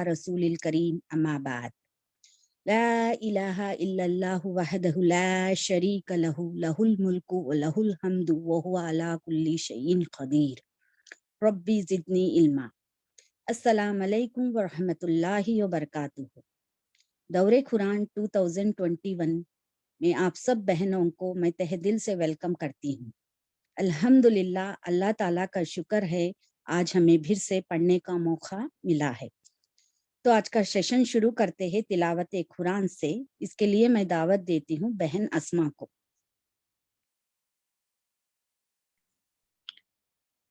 रसूलिल करीम अम्मा बाद ला इलाहा इल्लल्लाहु वहदहु ला शरीक लहु लहुल मुल्कु व लहुल हम्दु व हुवा अला कुल्ली शैइन क़दीर रब्बी ज़िदनी इल्मा। अस्सलामु अलैकुम व रहमतुल्लाहि व बरकातुहू। दौरे कुरान 2021 में आप सब बहनों को मैं तहे दिल से वेलकम करती हूँ। अल्हम्दुलिल्लाह, अल्लाह ताला का शुक्र है आज हमें फिर से पढ़ने का मौका मिला है। तो आज का सेशन शुरू करते हैं तिलावत कुरान से। इसके लिए मैं दावत देती हूँ बहन अस्मा को।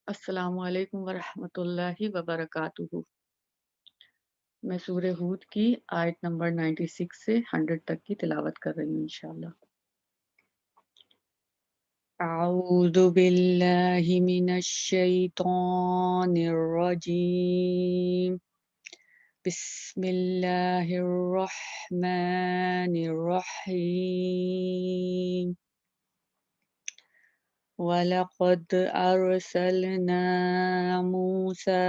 अस्सलामु अलैकुम वरहमतुल्लाहि वबरकातुहू। मैं सूरह हूद की आयत नंबर 96 से 100 तक की तिलावत कर रही हूँ इंशाअल्लाह। अऊज़ु बिल्लाहि मिनश शैतानिर रजीम। बिस्मिल्लाहिर रहमानिर रहीम। वलक़द अरसलना मूसा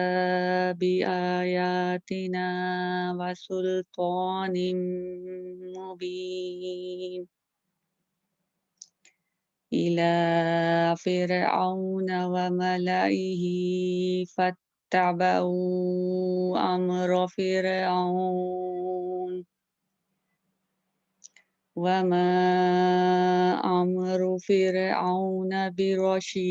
बिआयातिना वसुल्तानिम मुबीन इला फ़िरऔन वमलइही फ़त्तबऊ अम्र फ़िरऔन वमा अम्रु फ़िरऔन बिरशीद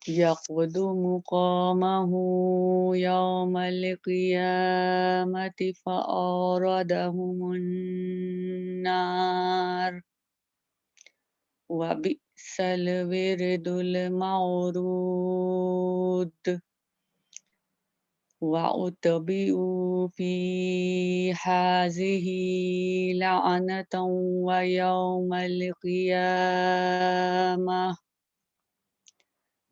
यक़दुमु क़ौमहु यौमल क़ियामति फ़अौरदहुमुन्नार वबिअसल विर्दुल मौरूद वउतबिउ फ़ी हाज़िही लअनतन व यौमल क़ियामह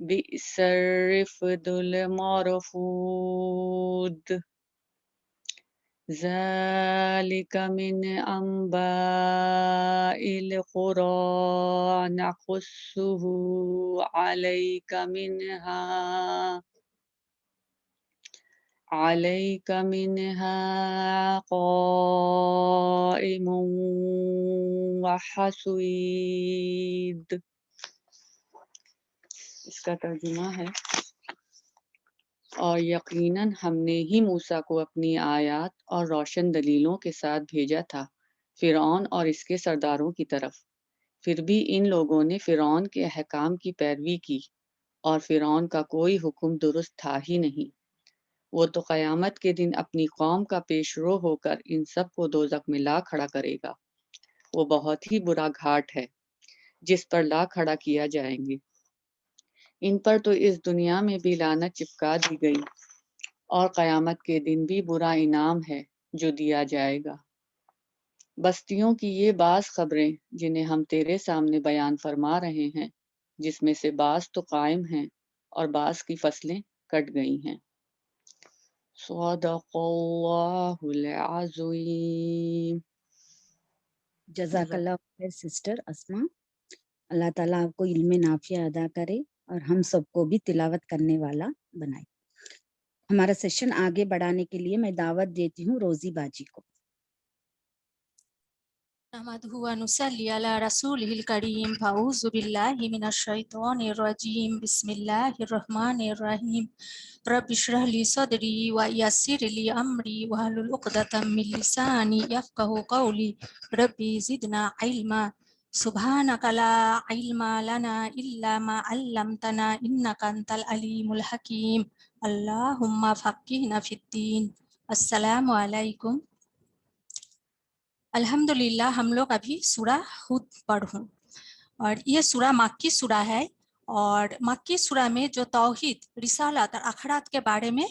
बिअसर रिफ़दुल मरफ़ूद ज़ालिक मिन अंबाइल क़ुरा नक़ुस्सुहु अलैक मिनहा क़ाइमुन व हसीद। इसका तर्जुमा है, और यकीनन हमने ही मूसा को अपनी आयात और रोशन दलीलों के साथ भेजा था फ़िरऔन और इसके सरदारों की तरफ। फिर भी इन लोगों ने फ़िरऔन के अहकाम की पैरवी की और फ़िरऔन का कोई हुक्म दुरुस्त था ही नहीं। वो तो क़यामत के दिन अपनी कौम का पेशरो होकर इन सब को दोज़ख में ला खड़ा करेगा। वो बहुत ही बुरा घाट है जिस पर ला खड़ा किया जाएंगे। इन पर तो इस दुनिया में भी लानत चिपका दी गई और क़यामत के दिन भी बुरा इनाम है जो दिया जाएगा। बस्तियों की ये बाज़ ख़बरें जिन्हें हम तेरे सामने बयान फरमा रहे हैं, जिसमें से बाज़ तो कायम हैं और बाज़ की फसलें कट गई हैं। सदक़ल्लाहुल अज़ीम। जज़ाकल्लाह खैर सिस्टर अस्मा। अल्लाह ताला आपको इल्म नाफिया अदा करे और हम सबको भी तिलावत करने वाला बनाए। हमारा सेशन आगे बढ़ाने के लिए मैं दावत देती हूँ रोजी बाजी को। नहमदुहु व नुसल्ली अला रसूलिहिल करीम। फ़अऊज़ु बिल्लाहि मिनश शैतानिर रजीम। बिस्मिल्लाहिर रहमानिर रहीम। रब्बि इश्रह ली सदरी व यस्सिर ली अमरी वहलुल उक़दतम मिन लिसानी यफ़क़हू क़ौली। रब्बि ज़िदना इल्मा। सुब्हानका ला इल्मा लना इल्ला मा अल्लमतना इन्नका अंतल अलीमुल हकीम। अल्लाहुम्मा फ़क़्हिना फ़िद्दीन। अस्सलामु अलैकुम। अल्हम्दुलिल्लाह हम लोग अभी सूरा हूद पढ़ूं और ये सूरा मक्की सूरा है और मक्की सूरा में जो तौहीद, रिसालत और आखिरत के बारे में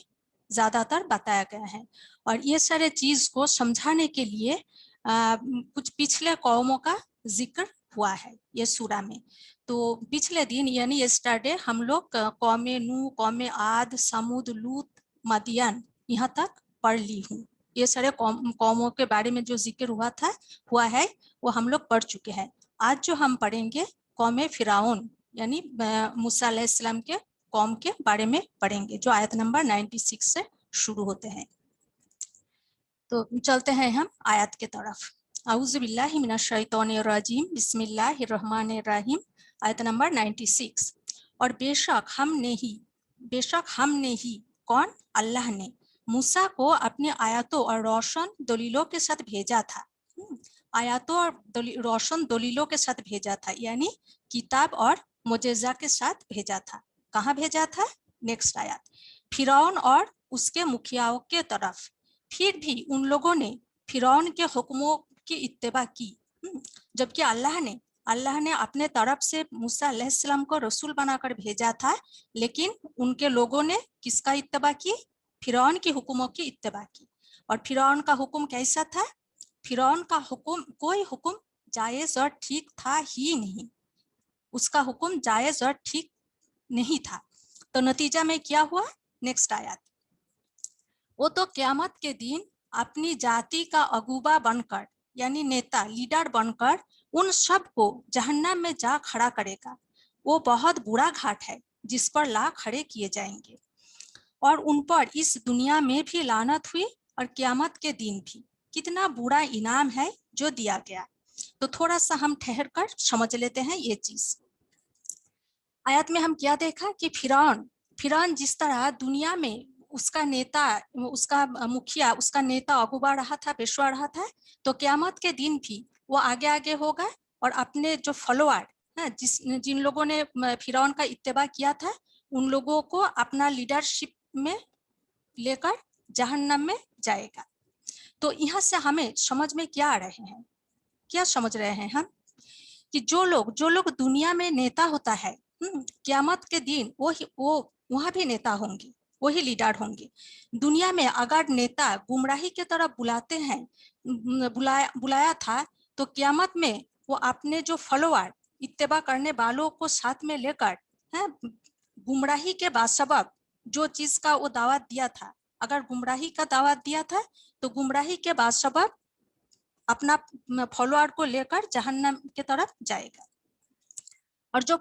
ज़्यादातर बताया गया है और ये सारे चीज़ को समझाने के लिए कुछ पिछले कौमों का जिक्र हुआ है ये सूरा में। तो पिछले दिन यानी यस्टरडे हम लोग कौमे नूह, कौमे आद, समूद, लूत, मदियन यहाँ तक पढ़ ली हूँ। ये सारे कौमों के बारे में जो जिक्र हुआ है वो हम लोग पढ़ चुके हैं। आज जो हम पढ़ेंगे कौमे फिरौन यानी मूसा अलैहिस्सलाम के قوم کے بارے میں پڑھیں گے جو آیت نمبر 96 سے شروع ہوتے ہیں. تو چلتے ہیں ہم آیت کے طرف. اعوذ باللہ من الشیطان الرجیم بسم اللہ الرحمن الرحیم. آیت نمبر 96. اور بے شک ہم نے ہی کون؟ اللہ نے موسیٰ کو اپنی آیاتوں اور روشن دلیلوں کے ساتھ بھیجا تھا. آیاتوں اور روشن دلیلوں کے ساتھ بھیجا تھا یعنی کتاب اور معجزہ کے ساتھ بھیجا تھا. کہاں بھیجا تھا؟ نیکسٹ آیات. فرعون اور اس کے مکھیاؤں کے طرف. پھر بھی ان لوگوں نے فرعون کے حکموں کی اتباع کی. جبکہ اللہ نے اپنے طرف سے موسیٰ علیہ السلام کو رسول بنا کر بھیجا تھا، لیکن ان کے لوگوں نے کس کا اتباع کی؟ فرعون کے حکموں کی اتباع کی. اور فرعون کا حکم کیسا تھا؟ فرعون کا حکم کوئی حکم جائز اور ٹھیک تھا ہی نہیں. اس کا حکم جائز اور ٹھیک نہیں تھا. تو نتیجہ میں کیا ہوا؟ نیکسٹ آیات. وہ تو قیامت کے دن اپنی جاتی کا اغوبا بن کر یعنی نیتا لیڈر بن کر ان سب کو جہنم میں جا کھڑا کرے گا. وہ بہت برا گھاٹ ہے جس پر لا کھڑے کیے جائیں گے. اور ان پر اس دنیا میں بھی لعنت ہوئی اور قیامت کے دن بھی. کتنا برا انعام ہے جو دیا گیا. تو تھوڑا سا ہم ٹھہر کر سمجھ لیتے ہیں یہ چیز. آیت میں ہم کیا دیکھا کہ فرعون جس طرح دنیا میں اس کا نیتا، اس کا مکھیا، اس کا نیتا اغوبا رہا تھا، پیشوا رہا تھا، تو قیامت کے دن بھی وہ آگے آگے ہوگا اور اپنے جو فالوور جن لوگوں نے فرعون کا اتباع کیا تھا ان لوگوں کو اپنا لیڈرشپ میں لے کر جہنم میں جائے گا. تو یہاں سے ہمیں سمجھ میں کیا آ رہے ہیں، کیا سمجھ رہے ہیں ہم کہ جو لوگ دنیا میں نیتا ہوتا ہے قیامت کے دن وہ وہاں بھی نیتا ہوں گے، وہی لیڈر ہوں گے. دنیا میں اگر نیتا گمراہی کی طرف بلاتے ہیں، بلایا تھا، تو قیامت میں وہ اپنے جو فالوور اتباع کرنے والوں کو ساتھ میں لے کر گمراہی کے باسبب جو چیز کا وہ دعوت دیا تھا، اگر گمراہی کا دعوت دیا تھا تو گمراہی کے باسبب اپنا فالوور کو لے کر جہنم کی طرف جائے گا. اور جو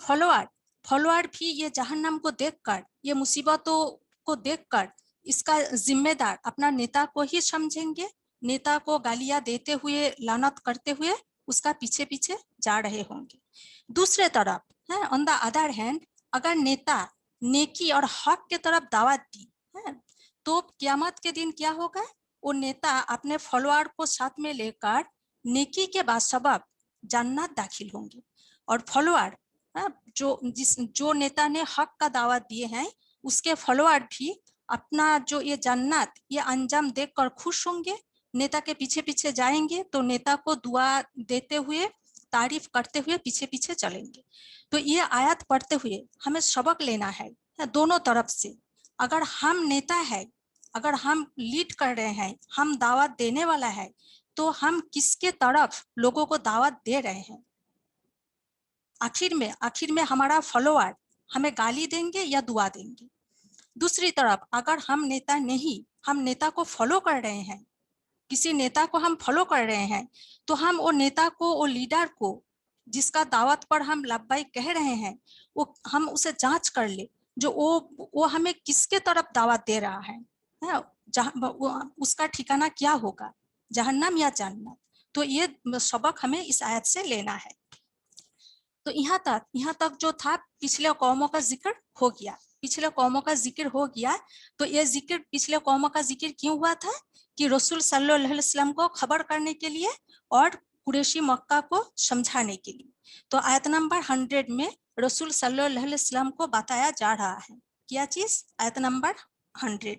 فالوور بھی یہ جہنم کو دیکھ کر، یہ مصیبتوں کو دیکھ کر اس کا ذمہ دار اپنا نیتا کو ہی سمجھیں گے. نیتا کو گالیاں دیتے ہوئے، لعنت کرتے ہوئے اس کا پیچھے پیچھے جا رہے ہوں گے. دوسرے طرف آن دا ادر ہینڈ اگر نیتا نیکی اور حق کی طرف دعوت دی تو قیامت کے دن کیا ہوگا؟ وہ نیتا اپنے فالوور کو ساتھ میں لے کر نیکی کے باسبب جنت داخل ہوں گے. اور فالوور جو نیتا نے حق کا دعوت دیے ہیں اس کے فالوور بھی اپنا جو یہ جنت یہ انجام دیکھ کر خوش ہوں گے. نیتا کے پیچھے پیچھے جائیں گے تو نیتا کو دعا دیتے ہوئے، تعریف کرتے ہوئے پیچھے پیچھے چلیں گے. تو یہ آیت پڑھتے ہوئے ہمیں سبق لینا ہے دونوں طرف سے. اگر ہم نیتا ہے، اگر ہم لیڈ کر رہے ہیں، ہم دعوت دینے والا ہے، تو ہم کس کے طرف لوگوں کو دعوت دے رہے ہیں؟ آخر میں ہمارا فالوور ہمیں گالی دیں گے یا دعا دیں گے؟ دوسری طرف اگر ہم نیتا نہیں، ہم نیتا کو فالو کر رہے ہیں، کسی نیتا کو ہم فالو کر رہے ہیں، تو ہم وہ نیتا کو، وہ لیڈر کو جس کا دعوت پر ہم لبیک کہہ رہے ہیں، وہ ہم اسے جانچ کر لے جو وہ ہمیں کس کے طرف دعوت دے رہا ہے، اس کا ٹھکانہ کیا ہوگا، جہنم یا جنت. تو یہ سبق ہمیں اس آیت سے لینا ہے. تو یہاں تک جو تھا پچھلے قوموں کا ذکر ہو گیا. تو یہ ذکر پچھلے قوموں کا ذکر کیوں ہوا تھا؟ کہ رسول صلی اللہ علیہ وسلم کو خبر کرنے کے لیے اور قریشی مکہ کو سمجھانے کے لیے. تو آیت نمبر 100 میں رسول صلی اللہ علیہ وسلم کو بتایا جا رہا ہے کیا چیز؟ آیت نمبر 100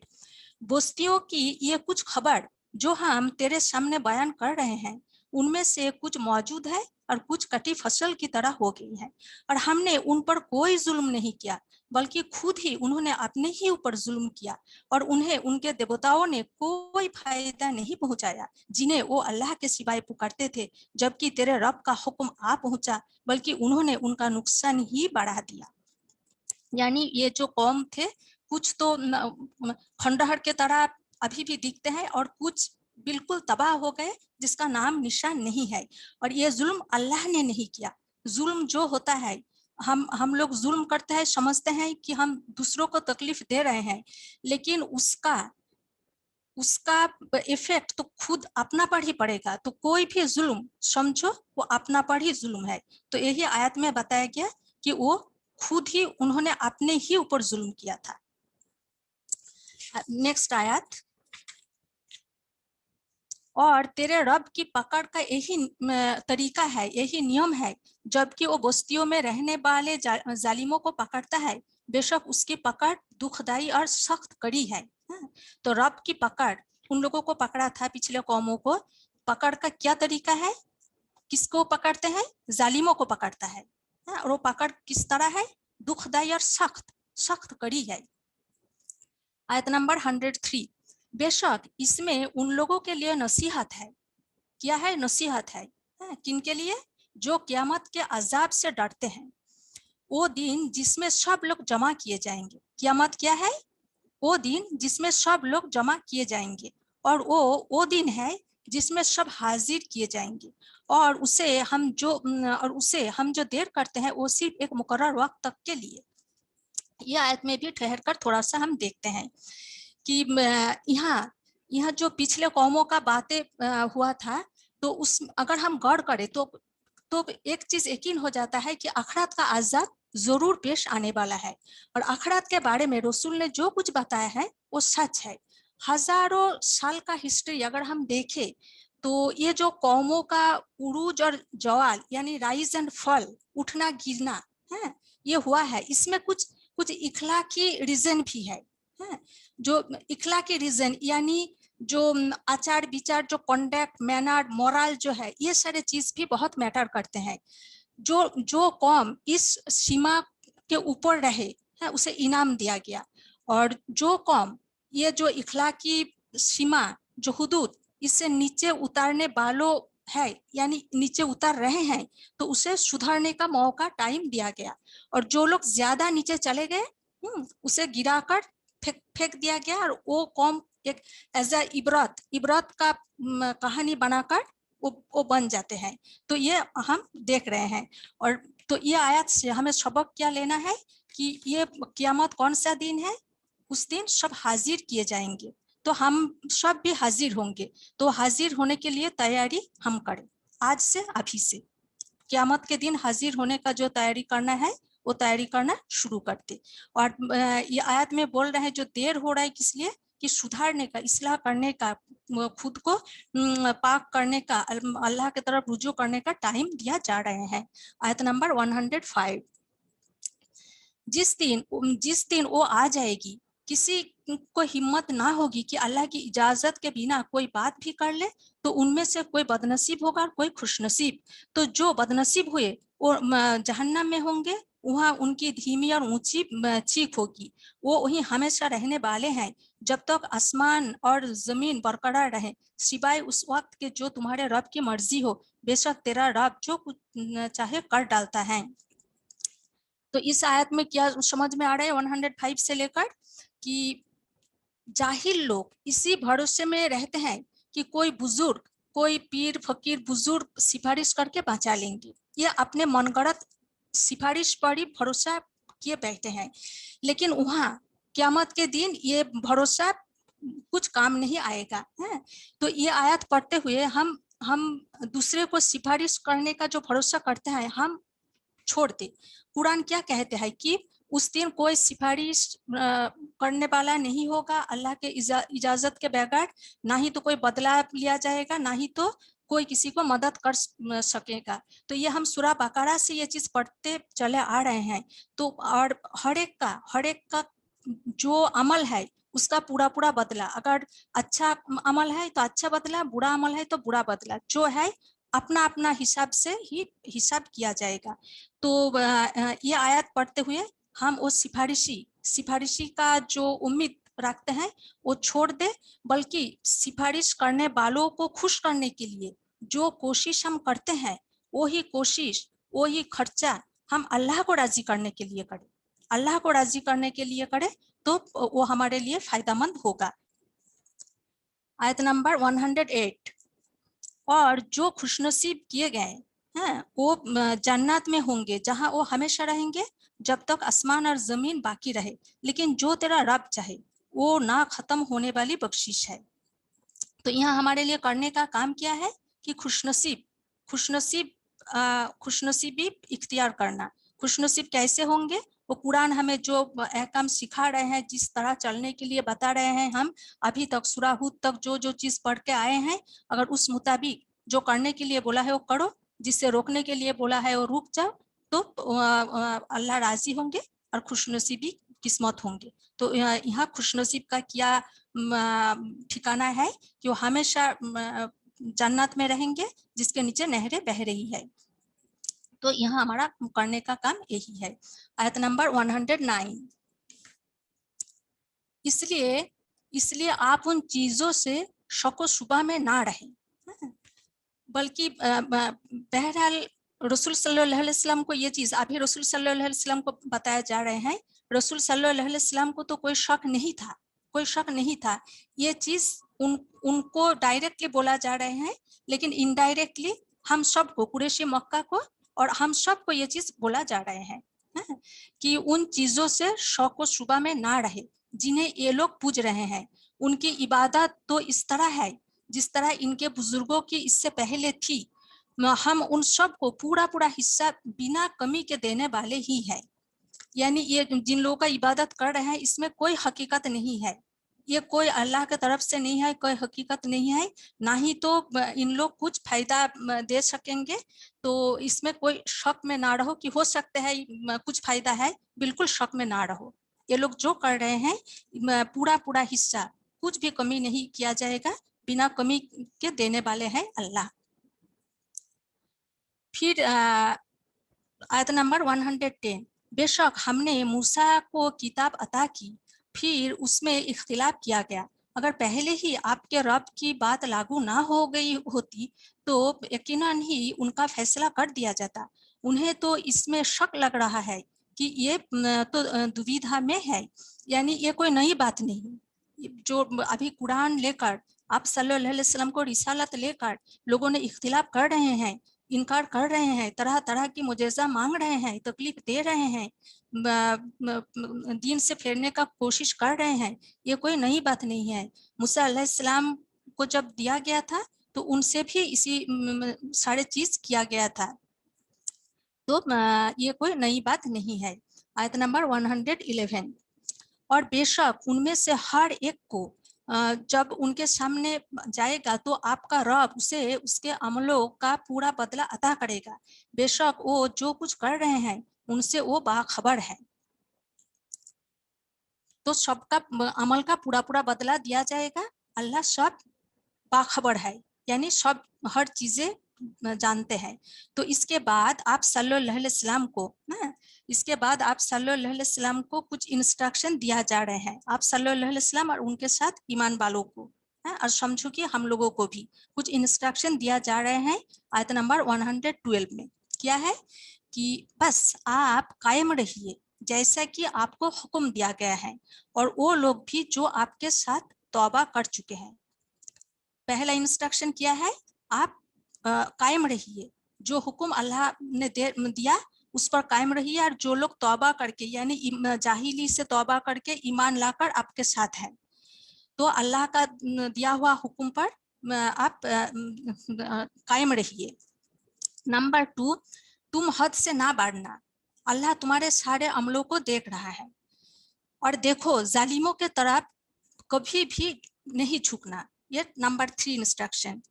بستیوں کی یہ کچھ خبر جو ہم تیرے سامنے بیان کر رہے ہیں، ان میں سے کچھ موجود ہے اور کچھ کٹی فصل کی طرح ہو گئی ہے. اور ہم نے ان پر کوئی ظلم نہیں کیا، بلکہ خود ہی انہوں نے اپنے ہی اوپر ظلم کیا، اور انہیں ان کے دیوتاؤں نے کوئی فائدہ نہیں پہنچایا جنہیں وہ اللہ کے سوائے پکارتے تھے. جبکہ تیرے رب کا حکم آ پہنچا، بلکہ انہوں نے ان کا نقصان ہی بڑھا دیا. یعنی یہ جو قوم تھے کچھ تو کھنڈہر کے طرح ابھی بھی دکھتے ہیں اور کچھ بالکل تباہ ہو گئے جس کا نام نشان نہیں ہے. اور یہ ظلم اللہ نے نہیں کیا. ظلم جو ہوتا ہے हम लोग जुल्म करते हैं, समझते हैं कि हम दूसरों को तकलीफ दे रहे हैं, लेकिन उसका इफेक्ट तो खुद अपना पर ही पड़ेगा। तो कोई भी जुल्म समझो वो अपना पर ही जुल्म है। तो यही आयत में बताया गया कि वो खुद ही उन्होंने अपने ही ऊपर जुल्म किया था। नेक्स्ट आयत, और तेरे रब की पकड़ का यही तरीका है, यही नियम है, जबकि वो बस्तियों में रहने वाले जालिमों को पकड़ता है, बेशक उसकी पकड़ दुखदाई और सख्त कड़ी है। तो रब की पकड़, उन लोगों को पकड़ा था, पिछले कौमों को, पकड़ का क्या तरीका है? किसको पकड़ते हैं? जालिमों को पकड़ता है। और वो पकड़ किस तरह है? दुखदाई और सख्त कड़ी है। आयत नंबर 103, बेशक इसमें उन लोगों के लिए नसीहत है। क्या है? नसीहत है। किन के लिए? जो क़यामत के अजाब से डरते हैं। वो दिन जिसमें सब लोग जमा किए जाएंगे। क़यामत क्या है? वो दिन जिसमें सब लोग जमा किए जाएंगे, और वो दिन है जिसमें सब हाजिर किए जाएंगे, और उसे हम जो देर करते हैं वो सिर्फ एक मुकर्रर वक्त तक के लिए। यह आयत में भी ठहर कर थोड़ा सा हम देखते हैं कि यहाँ जो पिछले कौमों का बातें हुआ था, तो उस अगर हम गौर करें तो एक चीज यकीन हो जाता है कि आखिरत का अज़ाब जरूर पेश आने वाला है। और आखिरत के बारे में रसूल ने जो कुछ बताया है वो सच है। हजारों साल का हिस्ट्री अगर हम देखें तो ये जो कौमों का उरूज और जवाल यानी राइज एंड फॉल, उठना गिरना है, ये हुआ है। इसमें कुछ इखलाकी रीजन भी है। जो इखलाकी रीजन यानी जो आचार विचार, जो कॉन्डक्ट, मैनर, मोरल जो है, ये सारे चीज भी बहुत मैटर करते हैं। जो कौम इस सीमा के ऊपर रहे है उसे इनाम दिया गया, और जो कौम ये जो इखलाकी सीमा, जो हुदूद, इससे नीचे उतारने वालों है यानी नीचे उतर रहे हैं, तो उसे सुधरने का मौका, टाइम दिया गया। और जो लोग ज्यादा नीचे चले गए उसे गिराकर फेंक दिया गया, और वो कौम एक एज अ इबरत का कहानी बनाकर वो बन जाते हैं। तो ये हम देख रहे हैं। और तो ये आयत से हमें सबक क्या लेना है कि ये क़यामत कौन सा दिन है? उस दिन सब हाजिर किए जाएंगे, तो हम सब भी हाजिर होंगे। तो हाजिर होने के लिए तैयारी हम करें आज से, अभी से। क़यामत के दिन हाजिर होने का जो तैयारी करना है वो तैयारी करना शुरू करते। और ये आयत में बोल रहे हैं जो देर हो रहा है, किस लिए? कि सुधारने का, इस्लाह करने का, खुद को पाक करने का, अल्लाह की तरफ रुजू करने का टाइम दिया जा रहे हैं। आयत नंबर 105, जिस दिन वो आ जाएगी, किसी को हिम्मत ना होगी कि अल्लाह की इजाजत के बिना कोई बात भी कर ले, तो उनमें से कोई बदनसीब होगा, कोई खुशनसीब। तो जो बदनसीब हुए वो जहन्नम में होंगे, वहाँ उनकी धीमी और ऊंची चीख होगी। वो वहीं हमेशा रहने वाले हैं जब तक आसमान और जमीन बरकरार रहे, सिवाय उस वक्त के जो तुम्हारे रब की मर्जी हो। बेशक तेरा रब जो कुछ चाहे कर डालता है। तो इस आयत में क्या समझ में आ रहा है 105 से लेकर, कि जाहिल लोग इसी भरोसे में रहते हैं कि कोई बुजुर्ग, कोई पीर फकीर बुजुर्ग सिफारिश करके बचा लेंगे। ये अपने मनगढ़ंत सिफारिश पर ही भरोसा किए बैठे हैं, लेकिन वहाँ क़यामत के दिन ये भरोसा कुछ काम नहीं आएगा है। तो ये आयत पढ़ते हुए हम दूसरे को सिफारिश करने का जो भरोसा करते हैं हम छोड़ दे। कुरान क्या कहते हैं कि उस दिन कोई सिफारिश करने वाला नहीं होगा अल्लाह के इजाजत के बगैर, ना ही तो कोई बदला लिया जाएगा, ना ही तो कोई किसी को मदद कर सकेगा। तो ये हम सूरा बकरा से ये चीज पढ़ते चले आ रहे हैं। तो और हर एक का जो अमल है उसका पूरा बदला, अगर अच्छा अमल है तो अच्छा बदला, बुरा अमल है तो बुरा बदला, जो है अपना अपना हिसाब से ही हिसाब किया जाएगा। तो ये आयत पढ़ते हुए हम वो सिफारिशी का जो उम्मीद रखते हैं वो छोड़ दे, बल्कि सिफारिश करने वालों को खुश करने के लिए जो कोशिश हम करते हैं, वही कोशिश, वही खर्चा हम अल्लाह को राजी करने के लिए करें। अल्लाह को राजी करने के लिए करें तो वो हमारे लिए फायदेमंद होगा। आयत नंबर 108, और जो खुशनसीब किए गए हैं वो जन्नत में होंगे जहाँ वो हमेशा रहेंगे जब तक आसमान और जमीन बाकी रहे, लेकिन जो तेरा रब चाहे वो ना खत्म होने वाली बख्शिश है। तो यहाँ हमारे लिए करने का काम क्या है कि खुशनसीबी इख्तियार करना। खुशनसीब कैसे होंगे? वो कुरान हमें जो अहकाम सिखा रहे हैं, जिस तरह चलने के लिए बता रहे हैं, हम अभी तक सूरा हूद तक जो जो चीज पढ़ के आए हैं, अगर उस मुताबिक जो करने के लिए बोला है वो करो, जिससे रोकने के लिए बोला है वो रुक जाओ, तो अल्लाह राजी होंगे और खुशनसीबी किस्मत होंगे। तो यहाँ खुशनसीब का क्या ठिकाना है कि वो हमेशा जन्नत में रहेंगे जिसके नीचे नहरें बह रही है। तो यहाँ हमारा करने का काम यही है। आयत नंबर 109, इसलिए आप उन चीजों से शक शुबा में ना रहें, बल्कि बहरहाल रसूल सल्लल्लाहु अलैहि वसल्लम को ये चीज अभी रसूल सल्लल्लाहु अलैहि वसल्लम को बताया जा रहे हैं। रसूल सल्लल्लाहु अलैहि वसल्लम को तो कोई शक नहीं था। ये चीज उनको डायरेक्टली बोला जा रहे हैं, लेकिन इनडायरेक्टली हम सबको, कुरैशी मक्का को और हम सबको ये चीज बोला जा रहे हैं कि उन चीजों से शौक व शुबा में ना रहे जिन्हें ये लोग पूज रहे हैं। उनकी इबादत तो इस तरह है जिस तरह इनके बुजुर्गों की इससे पहले थी। हम उन सब को पूरा हिस्सा बिना कमी के देने वाले ही है। यानी ये जिन लोगों का इबादत कर रहे हैं इसमें कोई हकीकत नहीं है, ये कोई अल्लाह की तरफ से नहीं है, कोई हकीकत नहीं है, ना ही तो इन लोग कुछ फायदा दे सकेंगे। तो इसमें कोई शक में ना रहो कि हो सकता है कुछ फायदा है, बिल्कुल शक में ना रहो। ये लोग जो कर रहे हैं पूरा हिस्सा, कुछ भी कमी नहीं किया जाएगा, बिना कमी के देने वाले हैं अल्लाह। फिर आयत नंबर 110, बेशक हमने मूसा को किताब अता की, फिर उसमें इख्तिलाफ किया गया। अगर पहले ही आपके रब की बात लागू ना हो गई होती तो यकीनन ही उनका फैसला कर दिया जाता। उन्हें तो इसमें शक लग रहा है कि ये तो दुविधा में है, यानी ये कोई नई बात नहीं। जो अभी कुरान लेकर आप सल्लल्लाहु अलैहि वसल्लम को रिसालत लेकर लोगों ने इख्तिलाफ कर रहे हैं, इनकार कर रहे हैं, तरह तरह की मुजज़ा मांग रहे हैं, तकलीफ दे रहे हैं, दीन से फेरने का कोशिश कर रहे हैं, ये कोई नई बात नहीं है। मूसा अलैहिस्सलाम को जब दिया गया था तो उनसे भी इसी सारे चीज किया गया था, तो ये कोई नई बात नहीं है। आयत नंबर 111, और बेशक उनमें से हर एक को जब उनके सामने जाएगा तो आपका रब उसे उसके अमलों का पूरा बदला अता करेगा। बेशक वो जो कुछ कर रहे हैं उनसे वो बाखबर है। तो सबका अमल का पूरा बदला दिया जाएगा। अल्लाह सब बाखबर है, यानी सब हर चीजें जानते हैं। तो इसके बाद आप सल्लल्लाहु अलैहि वसल्लम को कुछ इंस्ट्रक्शन दिया जा रहे हैं। आप सल्लल्लाहु अलैहि वसल्लम और उनके साथ ईमान वालों को, और समझो कि हम लोगों को भी कुछ इंस्ट्रक्शन दिया जा रहे हैं। आयत नंबर 112 में क्या है कि बस आप कायम रहिए जैसा कि आपको हुक्म दिया गया है, और वो लोग भी जो आपके साथ तौबा कर चुके हैं। पहला इंस्ट्रक्शन क्या है? आप कायम रहिए, जो हुक्म अल्लाह ने दिया उस पर कायम रहिए, और जो लोग तौबा करके यानी जाहिली से तौबा करके ईमान लाकर आपके साथ हैं, तो अल्लाह का दिया हुआ हुक्म पर आप कायम रहिए। नंबर 2, तुम हद से ना बढ़ना, अल्लाह तुम्हारे सारे अमलों को देख रहा है। और देखो जालिमों के तरफ कभी भी नहीं झुकना, ये नंबर 3 इंस्ट्रक्शन।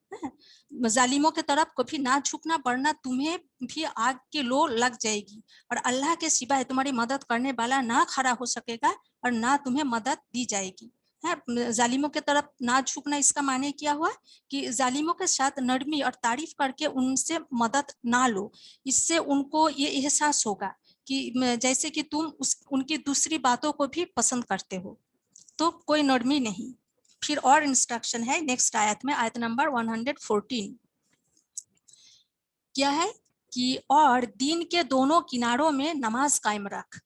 जालिमों के तरफ कभी ना झुकना, वरना तुम्हें भी आग की लो लग जाएगी, और अल्लाह के सिवाय तुम्हारी मदद करने वाला ना खड़ा हो सकेगा और ना तुम्हें मदद दी जाएगी। जालिमों के तरफ ना झुकना, इसका माने क्या हुआ कि जालिमों के साथ नरमी और तारीफ करके उनसे मदद ना लो। इससे उनको ये एहसास होगा कि जैसे कि तुम उनकी दूसरी बातों को भी पसंद करते हो, तो कोई नरमी नहीं। फिर और इंस्ट्रक्शन है नेक्स्ट आयत में, आयत नंबर 114 क्या है कि और दिन के दोनों किनारों में नमाज कायम रख,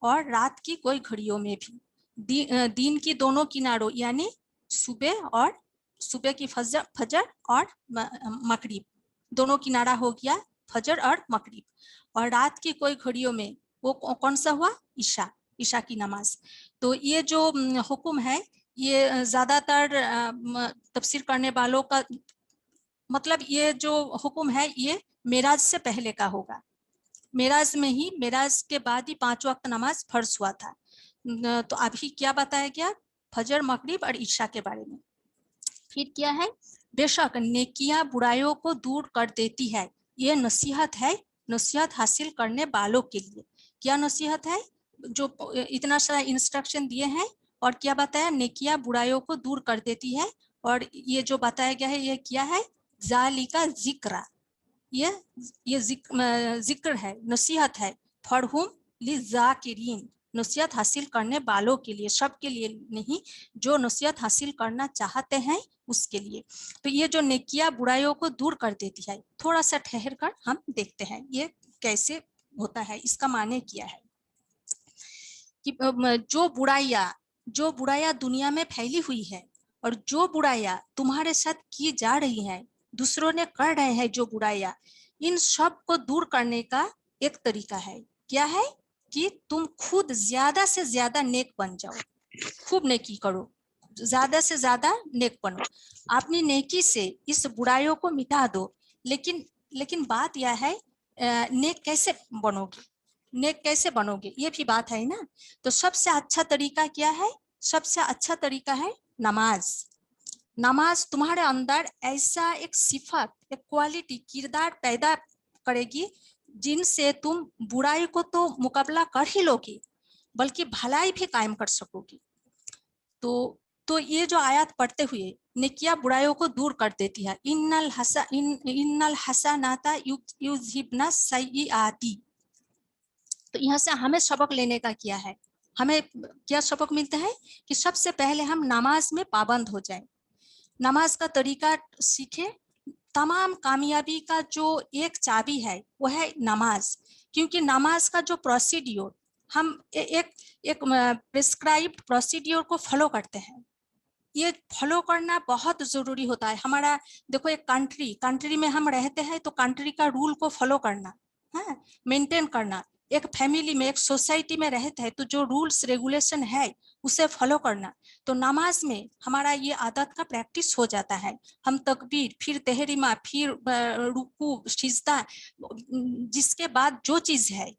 और रात की कोई घड़ियों में भी। दिन की दोनों किनारों यानी सुबह की फजर और मगरिब, दोनों किनारा हो गया फजर और मगरिब, और रात की कोई घड़ियों में वो कौन सा हुआ, ईशा, ईशा की नमाज। तो ये जो हुक्म है ये ज़्यादातर तफसीर करने वालों का मतलब ये जो हुक्म है ये मेराज से पहले का होगा। मेराज में ही, मेराज के बाद ही 5 वक्त नमाज फर्ज हुआ था। तो अभी क्या बताया गया, फजर, मगरिब और ईशा के बारे में। फिर क्या है, बेशक नेकियां बुराइयों को दूर कर देती है, ये नसीहत है, नसीहत हासिल करने वालों के लिए। क्या नसीहत है, जो इतना सारा इंस्ट्रक्शन दिए हैं और क्या बताया, नेकियां बुराइयों को दूर कर देती है। और ये जो बताया गया है ये क्या है, जालिका जिक्रा, ये जिक्र है, नसीहत है, फरहुम लिज़ाकिरीन, नसीहत हासिल करने वालों के लिए, सब के लिए नहीं, जो नसीहत हासिल करना चाहते हैं उसके लिए। तो ये जो नेकिया बुराइयों को दूर कर देती है, थोड़ा सा ठहर कर हम देखते हैं ये कैसे होता है, इसका माने क्या है कि जो बुराइयां दुनिया में फैली हुई है और जो बुराइयां तुम्हारे साथ की जा रही हैं, दूसरों ने कर रहे हैं जो बुराइयां, इन सब को दूर करने का एक तरीका है। क्या है कि तुम खुद ज्यादा से ज्यादा नेक बन जाओ, खूब नेकी करो, ज्यादा से ज्यादा नेक बनो, अपनी नेकी से इस बुराइयों को मिटा दो। लेकिन बात यह है, नेक कैसे बनोगे, नेक कैसे बनोगे, ये भी बात है ना। तो सबसे अच्छा तरीका क्या है, सबसे अच्छा तरीका है नमाज। नमाज तुम्हारे अंदर ऐसा एक सिफत, एक क्वालिटी, किरदार पैदा करेगी जिनसे तुम बुराई को तो मुकाबला कर ही लोगी बल्कि भलाई भी कायम कर सकोगी। तो ये जो आयत पढ़ते हुए नेकिया बुराइयों को दूर कर देती है, इन्नल हसनाता युज़हिबना सय्यिआती। तो यहाँ से हमें सबक लेने का क्या है, हमें क्या सबक मिलता है कि सबसे पहले हम नमाज में पाबंद हो जाएं, नमाज का तरीका सीखें। तमाम कामयाबी का जो एक चाबी है वो है नमाज, क्योंकि नमाज का जो प्रोसीड्योर हम एक प्रिस्क्राइब्ड प्रोसीड्योर को फॉलो करते हैं, ये फॉलो करना बहुत जरूरी होता है। हमारा देखो, एक कंट्री में हम रहते हैं तो कंट्री का रूल को फॉलो करना है, मेंटेन करना। एक फैमिली में, एक सोसाइटी में रहते हैं तो जो रूल्स रेगुलेशन है उसे फॉलो करना। तो नमाज में हमारा ये आदत का प्रैक्टिस हो जाता है। हम तकबीर, फिर तहरीमा, फिर रुकू, सिजदा, जिसके बाद जो चीज है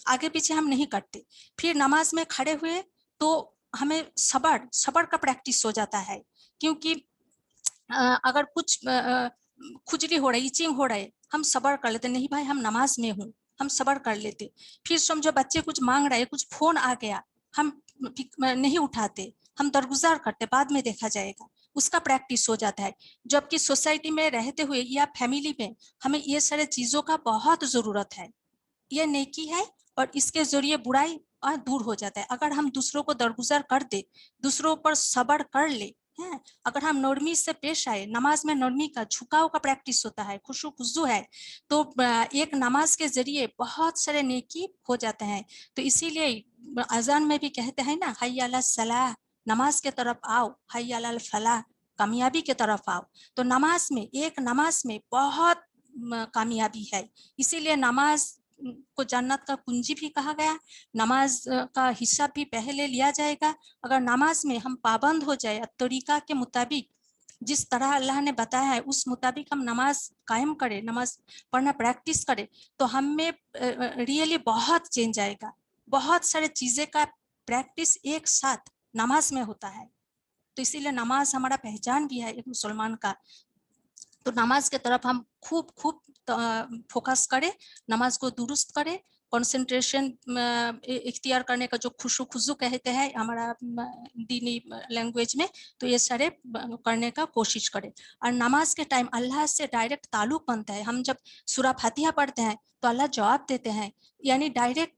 आगे पीछे हम नहीं करते। फिर नमाज में खड़े हुए तो हमें सबर का प्रैक्टिस हो जाता है, क्योंकि अगर कुछ खुजली हो रही, इचिंग हो रही, हम सबर कर लेते, नहीं भाई हम नमाज में हूँ, हम सबर कर लेते। फिर समझो बच्चे कुछ मांग रहे, कुछ फोन आ गया, हम नहीं उठाते, हम दरगुजार करते, बाद में देखा जाएगा, उसका प्रैक्टिस हो जाता है। जबकि सोसाइटी में रहते हुए या फैमिली में हमें ये सारे चीजों का बहुत जरूरत है। ये नेकी है और इसके जरिए बुराई दूर हो जाता है। अगर हम दूसरों को दरगुजर कर दे, दूसरों पर सबर कर ले, है, अगर हम नरमी से पेश आए, नमाज में नरमी का, झुकाव का प्रैक्टिस होता है, खुशू खुजू है, तो एक नमाज के जरिए बहुत सारे नेकी हो जाते हैं। तो इसीलिए अजान में भी कहते हैं ना, हय्या अला सलाह, नमाज के तरफ आओ, हय्या अला फलाह, कामयाबी के तरफ आओ। तो नमाज में बहुत कामयाबी है। इसीलिए नमाज को जन्नत का कुंजी भी कहा गया। नमाज का हिस्सा भी पहले लिया जाएगा। अगर नमाज में हम पाबंद हो जाए, तरीका के मुताबिक, जिस तरह अल्लाह ने बताया है उस मुताबिक हम नमाज कायम करें, नमाज पढ़ना प्रैक्टिस करें, तो हमें रियली बहुत चेंज आएगा। बहुत सारे चीजें का प्रैक्टिस एक साथ नमाज में होता है। तो इसीलिए नमाज हमारा पहचान भी है एक मुसलमान का। तो नमाज के तरफ हम खूब फोकस करें, नमाज को दुरुस्त करें, कंसंट्रेशन इख्तियार करने का, जो खुशू खुजू कहते हैं हमारा दीनी लैंग्वेज में, तो ये सारे करने का कोशिश करें। और नमाज के टाइम अल्लाह से डायरेक्ट ताल्लुक बनता है। हम जब सूरा फातिहा पढ़ते हैं तो अल्लाह जवाब देते हैं, यानी डायरेक्ट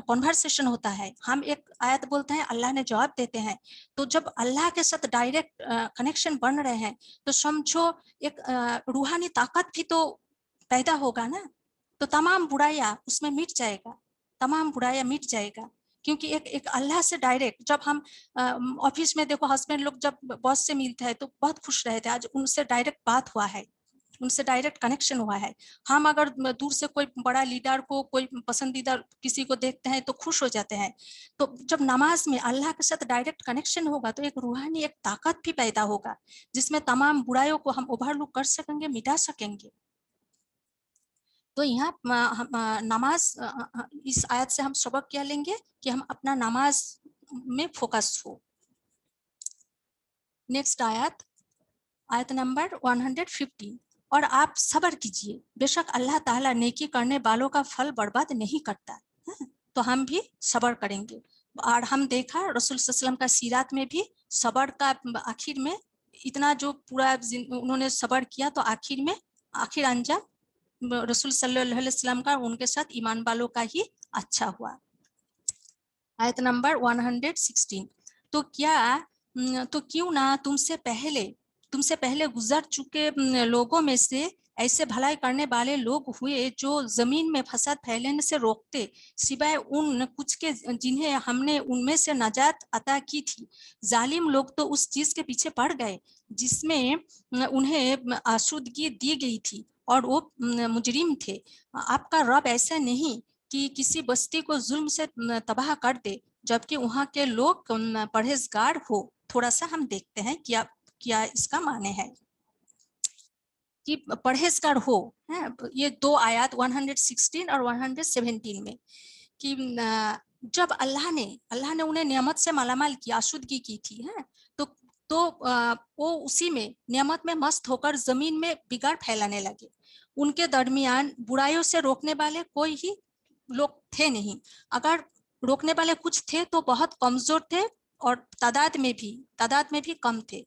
कॉन्वर्सेशन होता है। हम एक आयत बोलते हैं, अल्लाह ने जवाब देते हैं। तो जब अल्लाह के साथ डायरेक्ट कनेक्शन बन रहे हैं तो समझो एक रूहानी ताकत भी तो पैदा होगा ना। तो तमाम बुराइयां उसमें मिट जाएगा, तमाम बुराइयां मिट जाएगा, क्योंकि एक अल्लाह से डायरेक्ट। जब हम ऑफिस में देखो, हस्बैंड लोग जब बॉस से मिलते हैं तो बहुत खुश रहते हैं, आज उनसे डायरेक्ट बात हुआ है, उनसे डायरेक्ट कनेक्शन हुआ है। हम अगर दूर से कोई बड़ा लीडर को, कोई पसंदीदा किसी को देखते हैं तो खुश हो जाते हैं, तो जब नमाज में अल्लाह के साथ डायरेक्ट कनेक्शन होगा तो एक रूहानी एक ताकत भी पैदा होगा जिसमें तमाम बुराइयों को हम ओवरलुक कर सकेंगे, मिटा सकेंगे। तो यहाँ नमाज, इस आयत से हम सबक क्या लेंगे कि हम अपना नमाज में फोकस हो। नेक्स्ट आयत, आयत नंबर 115, और आप सब्र कीजिए, बेशक अल्लाह ताला नेकी करने वालों का फल बर्बाद नहीं करता। तो हम भी सब्र करेंगे। और हम देखा रसूल सल्लल्लाहु अलैहि वसल्लम का सीरात में भी सब्र का आखिर में इतना जो पूरा उन्होंने सब्र किया तो आखिर अंजाम रसूल सल्लल्लाहु अलैहि वसल्लम का उनके साथ ईमान वालों का ही अच्छा हुआ। आयत नंबर 116, तो क्यों ना तुमसे पहले गुजर चुके लोगों में से ऐसे भलाई करने वाले लोग हुए जो जमीन में फसाद फैलने से रोकते, सिवाय उन कुछ के जिन्हें हमने उनमें से नजात अता की थी। जालिम लोग तो उस चीज के पीछे पड़ गए जिसमें उन्हें आसूदगी दी गई थी और वो मुजरिम थे। आपका रब ऐसा नहीं कि किसी बस्ती को जुल्म से तबाह कर दे जबकि वहाँ के लोग परहेजगार हो। थोड़ा सा हम देखते हैं क्या इसका माने है कि परहेजगार हो। ये दो आयत 116 और 117 में कि जब अल्लाह ने उन्हें नेमत से मालामाल किया, आसूदगी की थी, है तो वो उसी में नेमत में मस्त होकर जमीन में बिगाड़ फैलाने लगे। उनके दरमियान बुराइयों से रोकने वाले कोई ही लोग थे नहीं। अगर रोकने वाले कुछ थे तो बहुत कमजोर थे और तादाद में भी कम थे।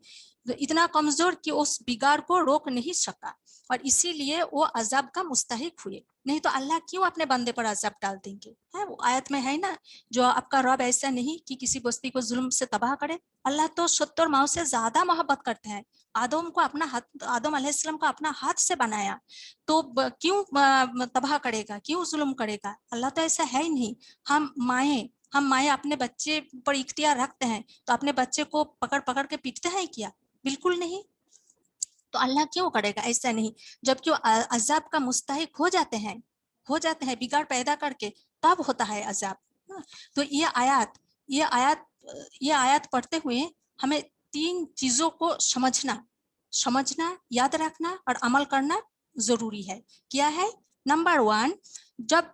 तो इतना कमजोर कि उस बिगाड़ को रोक नहीं सका और इसीलिए वो अजाब का मुस्तहिक हुए। नहीं तो अल्लाह क्यों अपने बंदे पर अजाब डाल देंगे? है वो आयत में है ना, जो आपका रब ऐसा नहीं कि किसी बस्ती को जुल्म से तबाह करे। अल्लाह तो 70 माओ से ज्यादा मोहब्बत करते हैं। आदम अलैहिस्सलाम को अपना हाथ से बनाया, तो क्यों तबाह करेगा, क्यों जुल्म करेगा? अल्लाह तो ऐसा है ही नहीं। हम माए अपने बच्चे पर इख्तियार रखते हैं तो अपने बच्चे को पकड़ के पीटते हैं क्या? बिल्कुल नहीं। तो अल्लाह क्यों करेगा? ऐसा नहीं। जबकि अजाब का मुस्तहिक हो जाते हैं बिगाड़ पैदा करके, तब होता है अजाब। तो ये आयत पढ़ते हुए हमें 3 चीजों को समझना, याद रखना और अमल करना जरूरी है। क्या है? नंबर 1, जब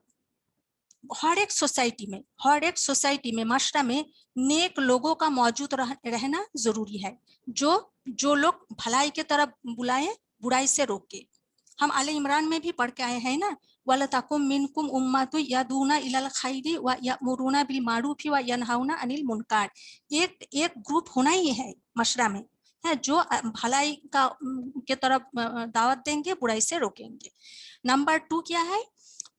हर एक सोसाइटी में माशरा में नेक लोगों का मौजूद रहना जरूरी है, जो लोग भलाई के तरफ बुलाएं, बुराई से रोके। हम आले इमरान में भी पढ़ के आए हैं ना, वलतकुम मिनकुम उम्मतुन यदूना इलल खैरि व यअमुरुना बिल मारूफि व यनहाउना अनिल मुनकर। एक ग्रुप होना ही है मशरा में, है जो भलाई के तरफ दावत देंगे, बुराई से रोकेंगे। नंबर 2 क्या है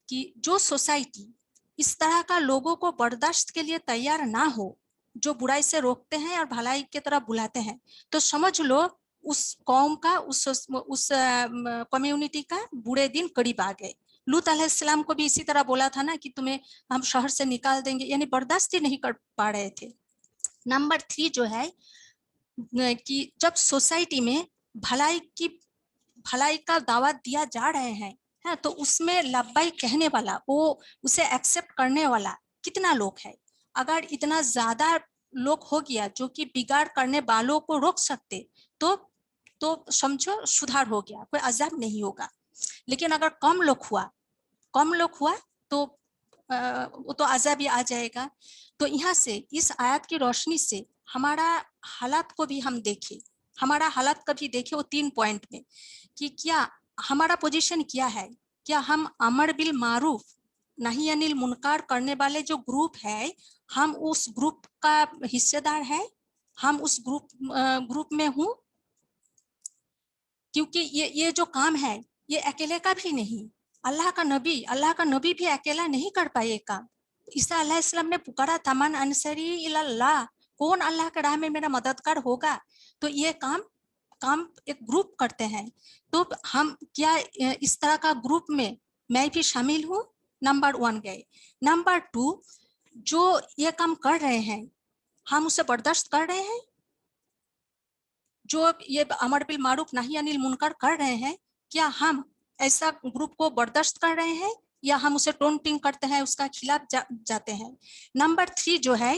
कि जो सोसाइटी इस तरह का लोगों को बर्दाश्त के लिए तैयार ना हो, जो बुराई से रोकते हैं और भलाई की तरफ बुलाते हैं, तो समझ लो उस कौम का, उस कम्युनिटी का बुरे दिन करीब आ गए। लूत अलैहिस्सलाम को भी इसी तरह बोला था ना कि तुम्हें हम शहर से निकाल देंगे, यानी बर्दाश्त ही नहीं कर पा रहे थे। नंबर 3 जो है कि जब सोसाइटी में भलाई का दावत दिया जा रहे हैं, तो उसमें लब्बाई कहने वाला, वो उसे एक्सेप्ट करने वाला कितना लोग है? अगर इतना ज्यादा लोग हो गया जो कि बिगाड़ करने वालों को रोक सकते, तो समझो सुधार हो गया, कोई अजाब नहीं होगा। लेकिन अगर कम लोग हुआ तो वो तो अजाब ही आ जाएगा। तो यहाँ से इस आयत की रोशनी से हमारा हालात को भी हम देखें, हमारा हालात कभी देखे वो 3 पॉइंट में कि क्या हमारा पोजीशन क्या है। क्या हम अमर बिल मारूफ नहीं अनिल मुनकार करने वाले जो ग्रुप है, हम उस ग्रुप का हिस्सेदार है? हम उस ग्रुप में हूँ? क्योंकि ये जो काम है ये अकेले का भी नहीं। अल्लाह का नबी भी अकेला नहीं कर पाए काम। ईसा अलैहिस्सलाम ने पुकारा था, मन अंसरी इल्लाह, कौन अल्लाह के राह में मेरा मददगार होगा? तो ये काम एक ग्रुप करते हैं। तो हम क्या इस तरह का ग्रुप में मैं भी शामिल हूँ? नंबर 1 गए। नंबर 2, जो ये काम कर रहे हैं हम उसे बर्दाश्त कर रहे हैं? जो ये अमर बिल मारूफ नहीं अनिल मुनकर कर रहे हैं, کیا ہم ایسا گروپ کو برداشت کر رہے ہیں یا ہم اسے ٹونٹنگ کرتے ہیں, اس کا خلاف جاتے ہیں. نمبر 3 جو ہے,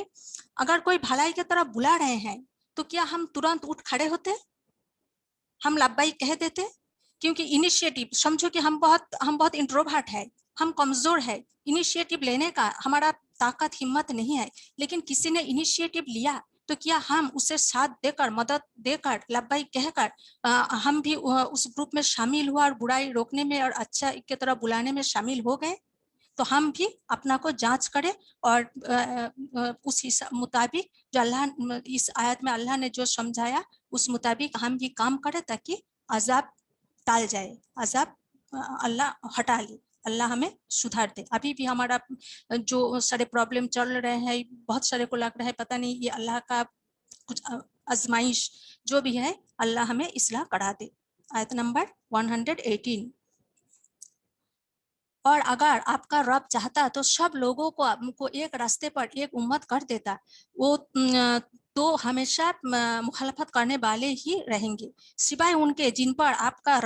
اگر کوئی بھلائی کی طرف بلا رہے ہیں تو کیا ہم ترنت اٹھ کھڑے ہوتے, ہم لبیک کہہ دیتے؟ کیونکہ انیشیٹو, سمجھو کہ ہم بہت انٹروورٹ ہے, ہم کمزور ہے, انیشیٹو لینے کا ہمارا طاقت ہمت نہیں ہے, لیکن کسی نے انیشیٹو لیا تو کیا ہم اسے ساتھ دے کر, مدد دے کر, لبیک کہہ کر ہم بھی اس گروپ میں شامل ہوا اور برائی روکنے میں اور اچھا کی طرف بلانے میں شامل ہو گئے؟ تو ہم بھی اپنا کو جانچ کریں اور اس مطابق جو اللہ اس آیت میں اللہ نے جو سمجھایا اس مطابق ہم بھی کام کریں تاکہ عذاب ٹال جائے, عذاب اللہ ہٹا لے, اللہ ہمیں سدھار دے. ابھی بھی ہمارا جو سارے پرابلم چل رہے ہیں, بہت سارے کو لگ رہا ہے پتہ نہیں یہ اللہ کا کچھ آزمائش جو بھی ہے, اللہ ہمیں اصلاح کرا دے. آیت نمبر 118. اور اگر آپ کا رب چاہتا تو سب لوگوں کو ایک راستے پر ایک امت کر دیتا, وہ تو ہمیشہ مخالفت کرنے والے ہی رہیں گے سوائے ان کے جن پر آپ کا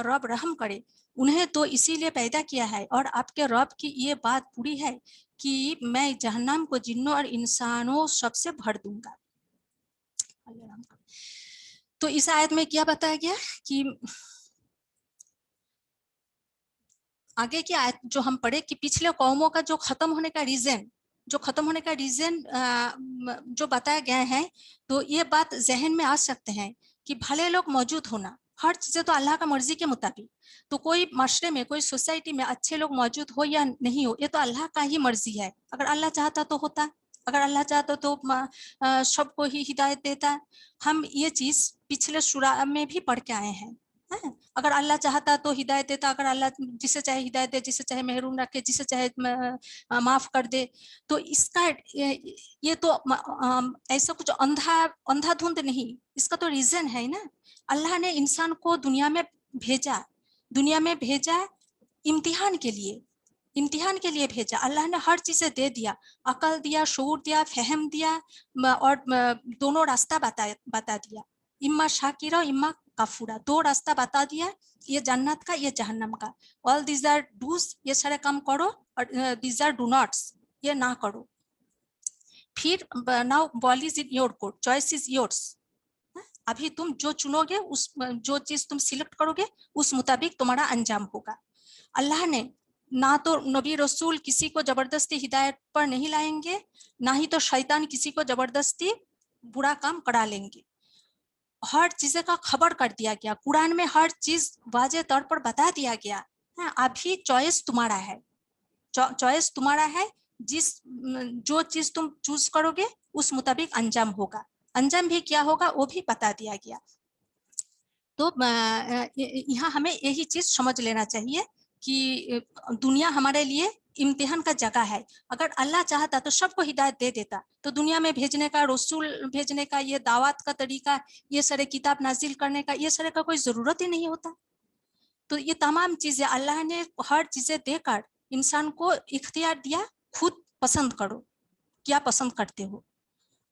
رب رحم کرے. انہیں تو اسی لیے پیدا کیا ہے, اور آپ کے رب کی یہ بات پوری ہے کہ میں جہنم کو جنوں اور انسانوں سب سے بھر دوں گا. تو اس آیت میں کیا بتایا گیا کہ آگے کی آیت جو ہم پڑھے کہ پچھلے قوموں کا جو ختم ہونے کا ریزن جو بتایا گیا ہے, تو یہ بات ذہن میں آ سکتے ہیں کہ بھلے لوگ موجود ہونا, ہر چیزیں تو اللہ کا مرضی کے مطابق, تو کوئی معاشرے میں کوئی سوسائٹی میں اچھے لوگ موجود ہو یا نہیں ہو, یہ تو اللہ کا ہی مرضی ہے. اگر اللہ چاہتا تو ہوتا, اگر اللہ چاہتا تو سب کو ہی ہدایت دیتا. ہم یہ چیز پچھلے سورہ میں بھی پڑھ کے آئے ہیں. اگر اللہ چاہتا تو ہدایت دیتا, اگر اللہ جسے چاہے ہدایت دے, جسے چاہے محروم رکھے, جسے چاہے معاف کر دے. تو اس کا یہ تو ایسا کچھ اندھا دھند نہیں, اس کا تو ریزن ہے نا. اللہ نے انسان کو دنیا میں بھیجا امتحان کے لیے بھیجا. اللہ نے ہر چیزیں دے دیا, عقل دیا, شعور دیا, فہم دیا, اور دونوں راستہ بتا دیا, اما شاکرہ اما کفورا, 2 راستہ بتا دیا, یہ جنت کا یہ جہنم کا. all these are do's, یہ سارے کام کرو, اور these are do nots, یہ نہ کرو. پھر now ball is in your court, choice is yours. ابھی تم جو چنو گے, جو چیز تم سلیکٹ کرو گے اس مطابق تمہارا انجام ہوگا. اللہ نے نہ تو نبی رسول کسی کو زبردستی ہدایت پر نہیں لائیں گے, نہ ہی تو شیطان کسی کو زبردستی برا کام کرا لیں گے. ہر چیز کا خبر کر دیا گیا, قرآن میں ہر چیز واضح طور پر بتا دیا گیا. ابھی چوائس تمہارا ہے, جو چیز تم چوز کرو گے اس مطابق انجام ہوگا. انجام بھی کیا ہوگا وہ بھی بتا دیا گیا. تو یہاں ہمیں یہی چیز سمجھ لینا چاہیے کہ دنیا ہمارے لیے امتحان کا جگہ ہے. اگر اللہ چاہتا تو سب کو ہدایت دے دیتا, تو دنیا میں بھیجنے کا, رسول بھیجنے کا, یہ دعوت کا طریقہ, یہ سارے کتاب نازل کرنے کا, یہ سارے کا کوئی ضرورت ہی نہیں ہوتا. تو یہ تمام چیزیں اللہ نے ہر چیزیں دے کر انسان کو اختیار دیا, خود پسند کرو کیا پسند کرتے ہو.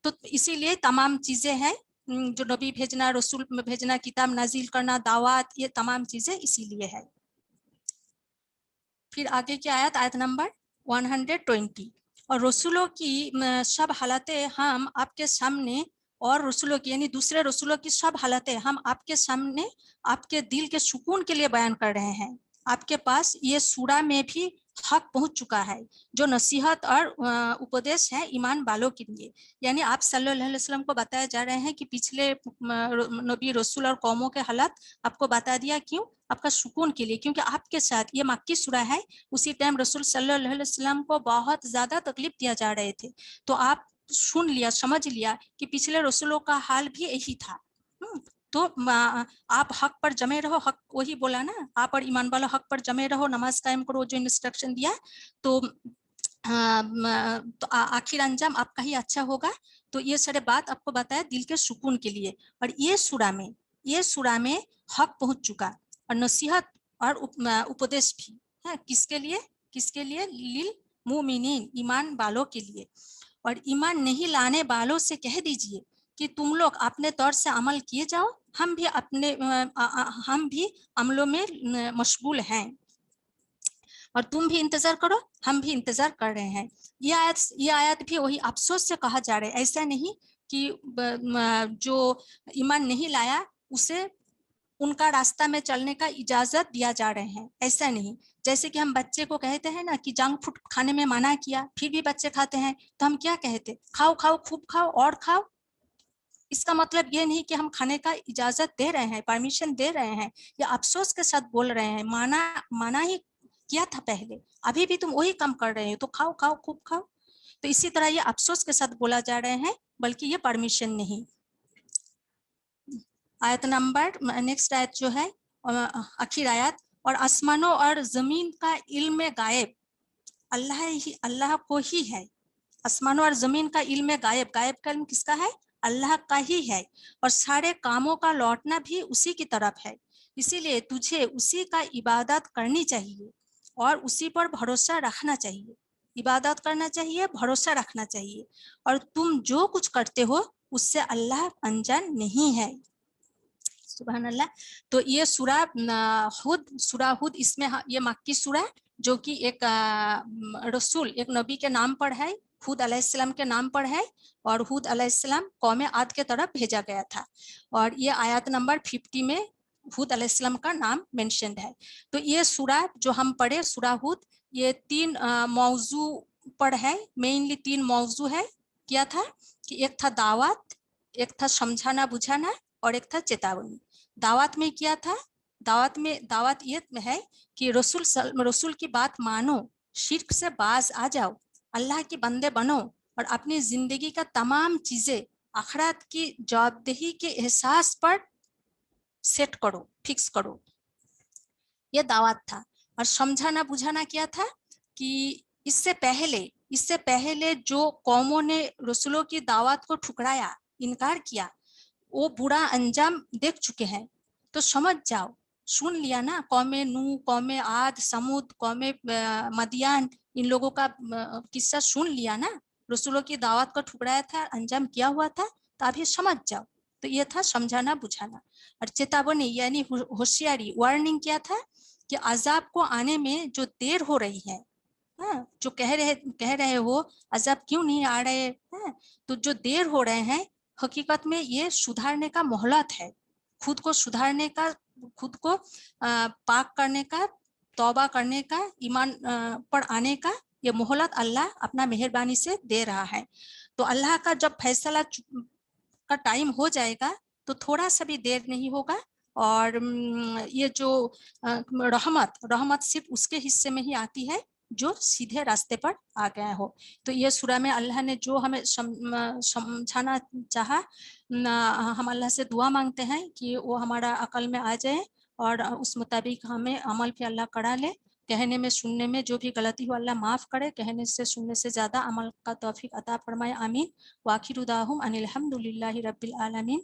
تو اسی لیے تمام چیزیں ہیں جو نبی بھیجنا, رسول بھیجنا, کتاب نازل کرنا, دعوات, یہ تمام چیزیں اسی لیے ہے. پھر آگے کی آیت نمبر 120. اور رسولوں کی سب حالتیں ہم آپ کے سامنے, اور رسولوں کی یعنی دوسرے رسولوں کی سب حالتیں ہم آپ کے سامنے آپ کے دل کے سکون کے لیے بیان کر رہے ہیں. آپ کے پاس یہ سورہ میں بھی حق پہنچ چکا ہے جو نصیحت اور اپدیش ہے ایمان والوں کے لیے. یعنی آپ صلی اللہ علیہ وسلم کو بتایا جا رہے ہیں کہ پچھلے نبی رسول اور قوموں کے حالات آپ کو بتا دیا, کیوں؟ آپ کا سکون کے لیے, کیونکہ آپ کے ساتھ یہ مکی سورہ ہے. اسی ٹائم رسول صلی اللہ علیہ وسلم کو بہت زیادہ تکلیف دیا جا رہے تھے, تو آپ سن لیا, سمجھ لیا کہ پچھلے رسولوں کا حال بھی یہی تھا. تو آپ حق پر جمے رہو, حق وہی بولا نا, آپ اور ایمان والا حق پر جمے رہو, نماز قائم کرو, جو انسٹرکشن دیا, تو آخر انجام آپ کا ہی اچھا ہوگا. تو یہ سارے بات آپ کو بتایا دل کے سکون کے لیے. اور یہ سورہ میں حق پہنچ چکا, اور نصیحت اور اپدیش بھی ہے. کس کے لیے؟ للمؤمنین, ایمان والوں کے لیے. اور ایمان نہیں لانے والوں سے کہہ دیجئے कि तुम लोग अपने तौर से अमल किए जाओ, हम भी अमलों में मशगूल हैं, और तुम भी इंतजार करो, हम भी इंतजार कर रहे हैं। ये आयत भी वही अफसोस से कहा जा रहा है। ऐसा नहीं कि जो ईमान नहीं लाया उसे उनका रास्ता में चलने का इजाजत दिया जा रहे हैं, ऐसा नहीं। जैसे कि हम बच्चे को कहते हैं ना कि जंक फूड खाने में मना किया, फिर भी बच्चे खाते हैं, तो हम क्या कहते? खाओ खाओ, खूब खाओ और खाओ। इसका मतलब ये नहीं कि हम खाने का इजाजत दे रहे हैं, परमिशन दे रहे हैं, या अफसोस के साथ बोल रहे हैं। माना ही किया था पहले, अभी भी तुम वही काम कर रहे हो, तो खाओ खाओ, खूब खाओ। तो इसी तरह ये अफसोस के साथ बोला जा रहे हैं, बल्कि ये परमिशन नहीं। आयत नंबर नेक्स्ट आयत जो है आखिर आयत, और आसमानों और जमीन का इल्म गायब अल्लाह को ही है। आसमानों और जमीन का इल्म गायब का इल्म किसका है? अल्लाह का ही है, और सारे कामों का लौटना भी उसी की तरफ है। इसीलिए तुझे उसी का इबादत करनी चाहिए और उसी पर भरोसा रखना चाहिए। इबादत करना चाहिए, भरोसा रखना चाहिए, और तुम जो कुछ करते हो उससे अल्लाह अनजान नहीं है। सुभान अल्लाह। तो ये सूरा हुद, इसमें ये मक्की सूरा जो कि एक रसूल, एक नबी के नाम पर है, हुद अलैहिस्सलाम के नाम पर है, और हुद अलैहिस्सलाम कौम आद के तरफ भेजा गया था। और ये आयत नंबर 50 में हुद अलैहिस्सलाम का नाम मेंशन्ड है। तो ये सूरा जो हम पढ़े, सूरा हुद, ये 3 मौजू पर है, मेनली 3 मौजू है। क्या था कि एक था दावत, एक था समझाना बुझाना, और एक था चेतावनी। दावत में क्या था? दावत ये है कि रसूल की बात मानो, शिर्क से बाज आ जाओ, अल्लाह के बंदे बनो, और अपनी जिंदगी का तमाम चीजें आखिरत की जवाबदेही के एहसास पर सेट करो, फिक्स करो। ये दावत था। और समझाना बुझाना क्या था कि इससे पहले जो कौमों ने रसूलों की दावत को ठुकराया, इनकार किया, वो बुरा अंजाम देख चुके हैं। तो समझ जाओ, सुन लिया ना, कौमे नूह, कौमे आद, समूद, कौमे मदियान, इन लोगों का किस्सा सुन लिया ना। रसूलों की दावत को ठुकराया था, अंजाम क्या हुआ था, तो अभी समझ जाओ। तो ये था समझाना बुझाना। और चेतावनी यानी होशियारी, वार्निंग क्या था कि अजाब को आने में जो देर हो रही है, हाँ, जो कह रहे हो अजाब क्यों नहीं आ रहे हैं, तो जो देर हो रहे हैं, हकीकत में ये सुधारने का मोहलत है। खुद को सुधारने का, खुद को पाक करने का, तौबा करने का, ईमान पर आने का, ये मोहलत अल्लाह अपना मेहरबानी से दे रहा है। तो अल्लाह का जब फैसला का टाइम हो जाएगा तो थोड़ा सा भी देर नहीं होगा। और ये जो रहमत सिर्फ उसके हिस्से में ही आती है जो सीधे रास्ते पर आ गया हो। तो ये सूरा में अल्लाह ने जो हमें समझाना चाहा, हम अल्लाह से दुआ मांगते हैं कि वो हमारा अकल में आ जाए और उस मुताबिक हमें अमल भी अल्लाह करा ले। कहने में सुनने में जो भी गलती हो अल्लाह माफ़ करे, कहने से सुनने से ज़्यादा अमल का तौफीक अता फरमाए, आमीन। वाखिर दाहुम अनिल हम्दुलिल्लाहि रब्बिल आलमीन।